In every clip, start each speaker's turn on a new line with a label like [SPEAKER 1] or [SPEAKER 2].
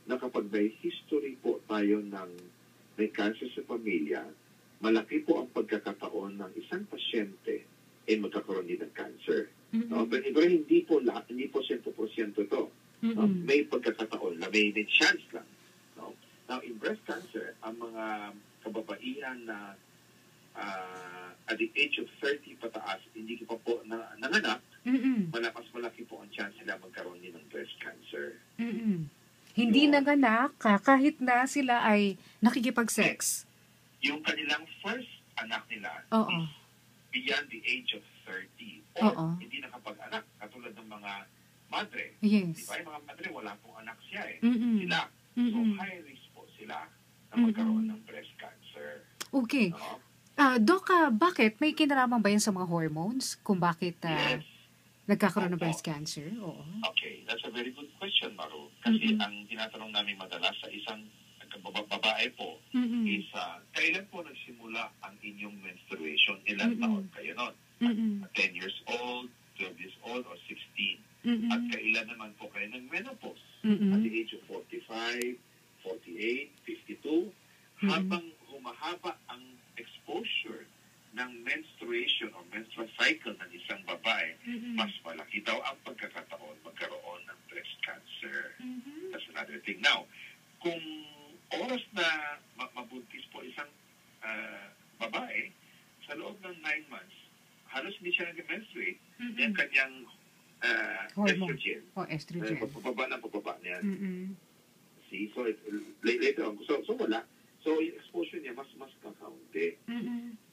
[SPEAKER 1] na kapag may history po tayo ng may cancer sa pamilya, malaki po ang pagkakataon ng isang pasyente ay magkakaroon din ng cancer. No? Pero hindi po lahat, hindi po 100% ito. No? May pagkakataon na may chance lang. No? Now, in breast cancer, ang mga kababaihan na at the age of 30 pataas, hindi ko pa po nanganak, malakas malaki po ang chance sila magkaroon din ng breast cancer.
[SPEAKER 2] Hindi nanganak, kahit na sila ay nakikipag-sex.
[SPEAKER 1] Yung kanilang first anak nila is beyond the age of 30. O hindi nakapag-anak, katulad ng mga madre.
[SPEAKER 2] Yes.
[SPEAKER 1] Diba? Yung mga madre, wala pong anak siya eh. Sila. So, high risk po sila na magkaroon ng breast cancer.
[SPEAKER 2] Okay.
[SPEAKER 1] No?
[SPEAKER 2] Doc, bakit? May kinalaman ba yan sa mga hormones? Kung bakit nagkakaroon ng breast cancer? Oo.
[SPEAKER 1] Okay, that's a very good question, Maru. Kasi ang tinatanong namin madalas sa isang babae po is, kailan po nagsimula ang inyong menstruation? Ilan taon kayo nun? 10 years old, 12 years old, or 16? At kailan naman po kayo ng menopause? At the age of 45, 48, 52? Habang humahaba ang exposure ng menstruation o menstrual cycle ng isang babae, mas malaki daw ang pagkakataon magkaroon ng breast cancer. That's another thing. Now, kung oras na mabuntis po isang babae, sa loob ng 9 months, halos hindi siya nag-menstruate, yung kanyang estrogen.
[SPEAKER 2] Estrogen.
[SPEAKER 1] Pababa na yan. See? So, later on, so wala. So, yung exposure niya, mas kakaunti.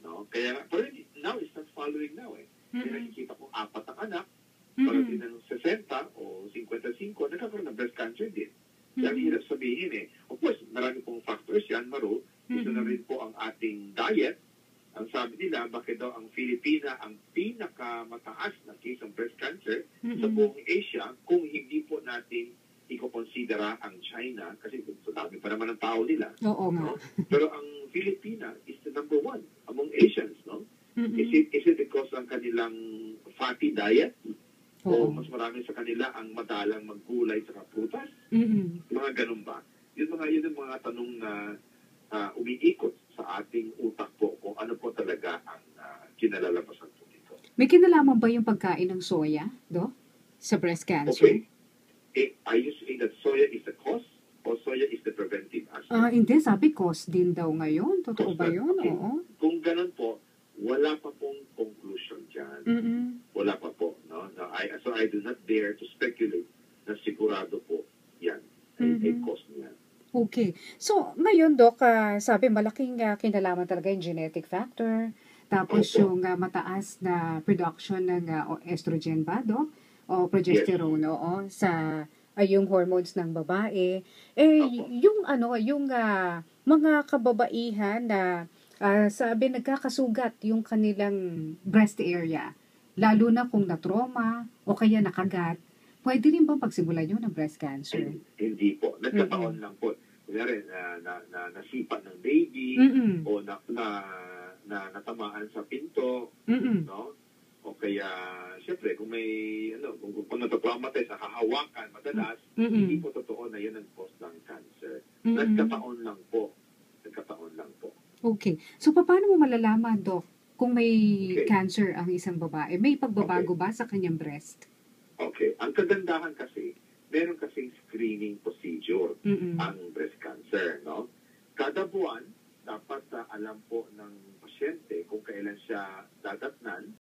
[SPEAKER 1] No? Kaya, pero now, it's not following now eh. Kaya nakikita ko 4 ang anak, parating ng 60 o 55, nagkakaroon ng breast cancer din. Kaya ang hirap sabihin eh. Of course, marami pong factors yan, Maru. Isa na rin po ang ating diet. Ang sabi nila, bakit daw ang Filipina ang pinakamataas na case ng breast cancer sa buong Asia kung hindi po natin iko-considera ang China kasi dami pa naman ang tao nila.
[SPEAKER 2] Oo nga.
[SPEAKER 1] No? Pero ang Filipina is the number 1 among Asians, no? Is it because ng kanilang fatty diet? O mas marami sa kanila ang madalang maggulay sa prutas? Mga ganun ba? Yun yung mga tanong na umiikot sa ating utak po kung ano po talaga ang kinalalabasan po dito.
[SPEAKER 2] May kinalaman ba yung pagkain ng soya, Do? Sa breast cancer?
[SPEAKER 1] Okay. Are you saying that soya is the cause or soya is the preventive aspect?
[SPEAKER 2] Hindi, sabi cause din daw ngayon. Totoo ba yun?
[SPEAKER 1] Okay.
[SPEAKER 2] Oo.
[SPEAKER 1] Kung ganun po, wala pa pong conclusion dyan. Wala pa po. No? So I do not dare to speculate na sigurado po yan ay cause niya.
[SPEAKER 2] Okay. So, ngayon, Doc, sabi malaking kinalaman talaga yung genetic factor. Tapos yung mataas na production ng estrogen ba, Doc? O progesterone, sa yung hormones ng babae. Yung mga kababaihan na sabi nagkakasugat yung kanilang breast area, lalo na kung na-trauma o kaya nakagat, pwede rin ba pagsimulan yun ng breast cancer?
[SPEAKER 1] Hindi po. Nagkataon lang po. Kunyari, nasipa ng baby o natamaan sa pinto, no? O kaya, siyempre, kung may, kung natatraumatize, nakahawakan, madalas, hindi po totoo na yun ang cause ng cancer. Nagkataon lang po.
[SPEAKER 2] Okay. So, paano mo malalaman, Doc, kung may cancer ang isang babae? May pagbabago ba sa kanyang breast?
[SPEAKER 1] Okay. Ang kagandahan kasi, meron kasing screening procedure ang breast cancer, no? Kada buwan, dapat alam po ng pasyente kung kailan siya dadatnan